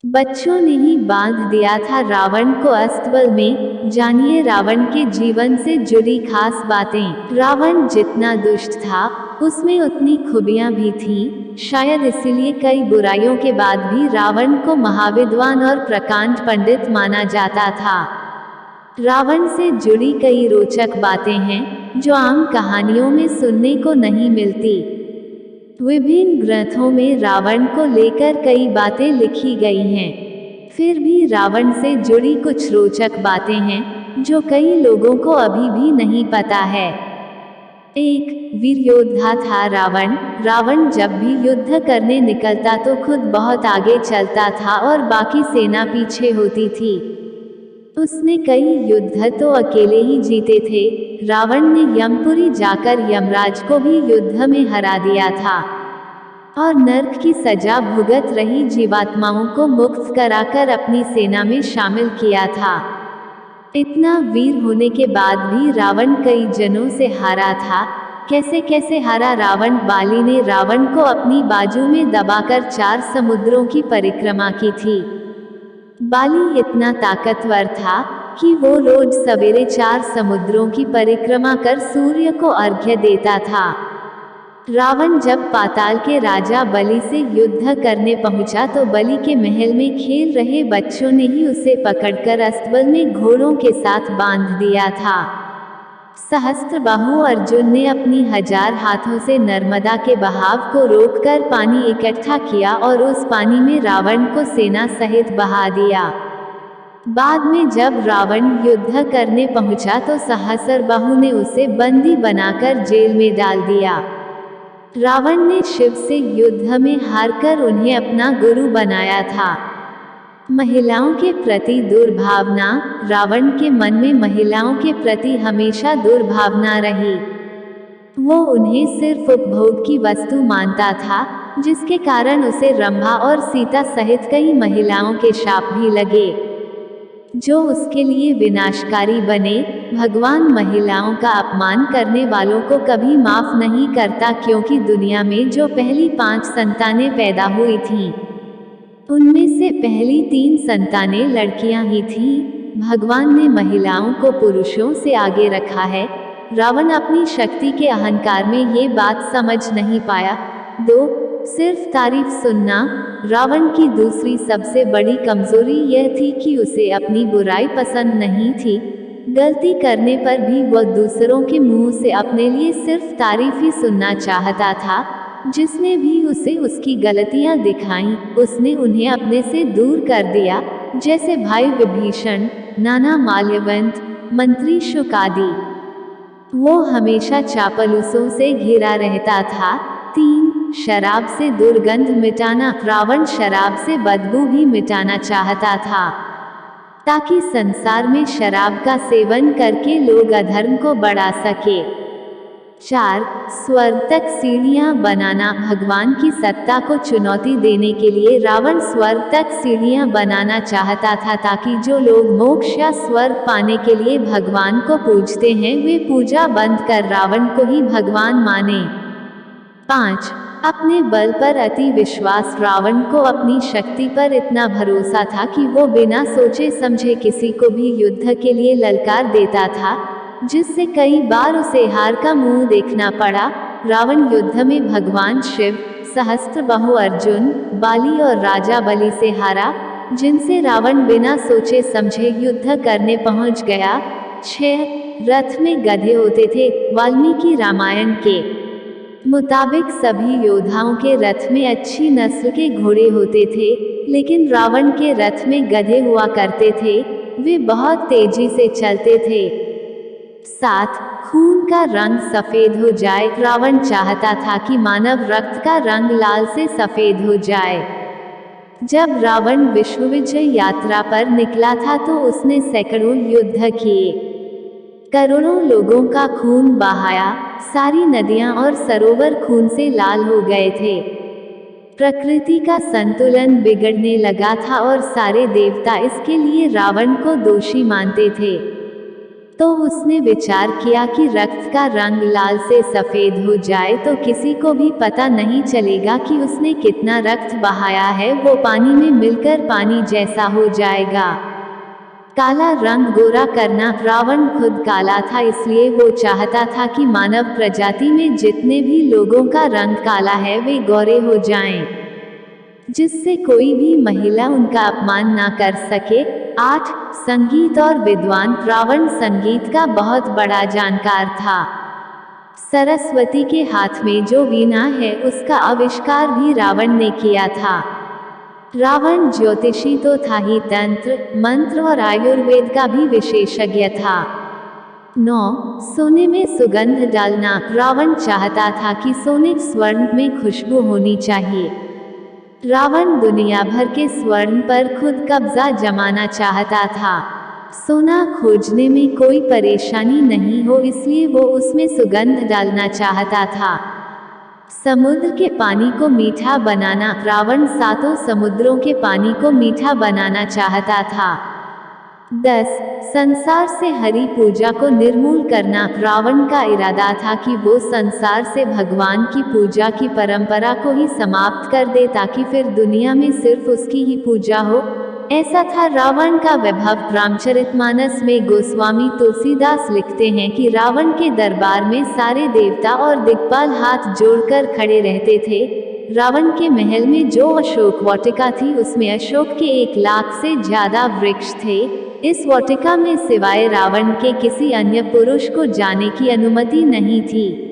बच्चों ने ही बांध दिया था रावण को अस्तबल में। जानिए रावण के जीवन से जुड़ी खास बातें। रावण जितना दुष्ट था, उसमें उतनी खूबियां भी थीं। शायद इसीलिए कई बुराइयों के बाद भी रावण को महाविद्वान और प्रकांड पंडित माना जाता था। रावण से जुड़ी कई रोचक बातें हैं, जो आम कहानियों में सुनने को नहीं मिलती। विभिन्न ग्रंथों में रावण को लेकर कई बातें लिखी गई हैं। फिर भी रावण से जुड़ी कुछ रोचक बातें हैं, जो कई लोगों को अभी भी नहीं पता है। एक वीर योद्धा था रावण। रावण जब भी युद्ध करने निकलता तो खुद बहुत आगे चलता था और बाकी सेना पीछे होती थी। उसने कई युद्ध तो अकेले ही जीते थे। रावण ने यमपुरी जाकर यमराज को भी युद्ध में हरा दिया था और नर्क की सजा भुगत रही जीवात्माओं को मुक्त कराकर अपनी सेना में शामिल किया था। इतना वीर होने के बाद भी रावण कई जनों से हारा था। कैसे कैसे हारा? रावण बाली ने रावण को अपनी बाजू में दबाकर 4 समुद्रों की परिक्रमा की थी। बाली इतना ताकतवर था कि वो रोज सवेरे 4 समुद्रों की परिक्रमा कर सूर्य को अर्घ्य देता था। रावण जब पाताल के राजा बलि से युद्ध करने पहुंचा तो बलि के महल में खेल रहे बच्चों ने ही उसे पकड़कर अस्तबल में घोड़ों के साथ बांध दिया था। सहस्त्रबाहु अर्जुन ने अपनी 1000 हाथों से नर्मदा के बहाव को रोककर पानी इकट्ठा किया और उस पानी में रावण को सेना सहित बहा दिया। बाद में जब रावण युद्ध करने पहुंचा तो सहस्त्रबाहु ने उसे बंदी बनाकर जेल में डाल दिया। रावण ने शिव से युद्ध में हारकर उन्हें अपना गुरु बनाया था। महिलाओं के प्रति दुर्भावना। रावण के मन में महिलाओं के प्रति हमेशा दुर्भावना रही। वो उन्हें सिर्फ उपभोग की वस्तु मानता था, जिसके कारण उसे रंभा और सीता सहित कई महिलाओं के शाप भी लगे, जो उसके लिए विनाशकारी बने। भगवान महिलाओं का अपमान करने वालों को कभी माफ नहीं करता, क्योंकि दुनिया में जो पहली 5 संतानें पैदा हुई थीं, उनमें से पहली 3 संतानें लड़कियां ही थीं। भगवान ने महिलाओं को पुरुषों से आगे रखा है। रावण अपनी शक्ति के अहंकार में ये बात समझ नहीं पाया। 2. सिर्फ तारीफ सुनना। रावण की दूसरी सबसे बड़ी कमजोरी यह थी कि उसे अपनी बुराई पसंद नहीं थी। गलती करने पर भी वह दूसरों के मुंह से अपने लिए सिर्फ तारीफ ही सुनना चाहता था। जिसने भी उसे उसकी गलतियां दिखाईं, उसने उन्हें अपने से दूर कर दिया, जैसे भाई विभीषण, नाना माल्यवंत, मंत्री शुक आदि। वो हमेशा चापलूसों से घिरा रहता था। 3. शराब से दुर्गंध मिटाना। रावण शराब से बदबू भी मिटाना चाहता था, ताकि संसार में शराब का सेवन करके लोग अधर्म को बढ़ा सके। 4. स्वर्ग तक सीढ़ियां बनाना। भगवान की सत्ता को चुनौती देने के लिए रावण स्वर्ग तक सीढ़ियां बनाना चाहता था, ताकि जो लोग मोक्ष या स्वर्ग पाने के लिए भगवान को पूजते हैं, वे पूजा बंद कर रावण को ही भगवान माने। 5. अपने बल पर अति विश्वास। रावण को अपनी शक्ति पर इतना भरोसा था कि वो बिना सोचे समझे किसी को भी युद्ध के लिए ललकार देता था, जिससे कई बार उसे हार का मुंह देखना पड़ा। रावण युद्ध में भगवान शिव, सहस्त्रबाहु अर्जुन, बाली और राजा बलि से हारा, जिनसे रावण बिना सोचे समझे युद्ध करने पहुंच गया। 6. रथ में गधे होते थे। वाल्मीकि रामायण के मुताबिक सभी योद्धाओं के रथ में अच्छी नस्ल के घोड़े होते थे, लेकिन रावण के रथ में गधे हुआ करते थे। वे बहुत तेजी से चलते थे। 7. खून का रंग सफेद हो जाए। रावण चाहता था कि मानव रक्त का रंग लाल से सफेद हो जाए। जब रावण विश्व विजय यात्रा पर निकला था तो उसने सैकड़ों युद्ध किए, करोड़ों लोगों का खून बहाया। सारी नदियां और सरोवर खून से लाल हो गए थे। प्रकृति का संतुलन बिगड़ने लगा था और सारे देवता इसके लिए रावण को दोषी मानते थे। तो उसने विचार किया कि रक्त का रंग लाल से सफेद हो जाए तो किसी को भी पता नहीं चलेगा कि उसने कितना रक्त बहाया है, वो पानी में मिलकर पानी जैसा हो जाएगा। काला रंग गोरा करना। रावण खुद काला था, इसलिए वो चाहता था कि मानव प्रजाति में जितने भी लोगों का रंग काला है वे गोरे हो जाएं, जिससे कोई भी महिला उनका अपमान ना कर सके। 8. संगीत और विद्वान। रावण संगीत का बहुत बड़ा जानकार था। सरस्वती के हाथ में जो वीणा है उसका आविष्कार भी रावण ने किया था। रावण ज्योतिषी तो था ही, तंत्र मंत्र और आयुर्वेद का भी विशेषज्ञ था। 9. सोने में सुगंध डालना। रावण चाहता था कि सोने स्वर्ण में खुशबू होनी चाहिए। रावण दुनिया भर के स्वर्ण पर खुद कब्जा जमाना चाहता था। सोना खोजने में कोई परेशानी नहीं हो, इसलिए वो उसमें सुगंध डालना चाहता था। समुद्र के पानी को मीठा बनाना। रावण 7 समुद्रों के पानी को मीठा बनाना चाहता था। 10. संसार से हरि पूजा को निर्मूल करना। रावण का इरादा था कि वो संसार से भगवान की पूजा की परंपरा को ही समाप्त कर दे, ताकि फिर दुनिया में सिर्फ उसकी ही पूजा हो। ऐसा था रावण का वैभव। रामचरितमानस में गोस्वामी तुलसीदास लिखते हैं कि रावण के दरबार में सारे देवता और दिक्पाल हाथ जोड़कर खड़े रहते थे। रावण के महल में जो अशोक वाटिका थी उसमें अशोक के 1 लाख से ज्यादा वृक्ष थे। इस वाटिका में सिवाय रावण के किसी अन्य पुरुष को जाने की अनुमति नहीं थी।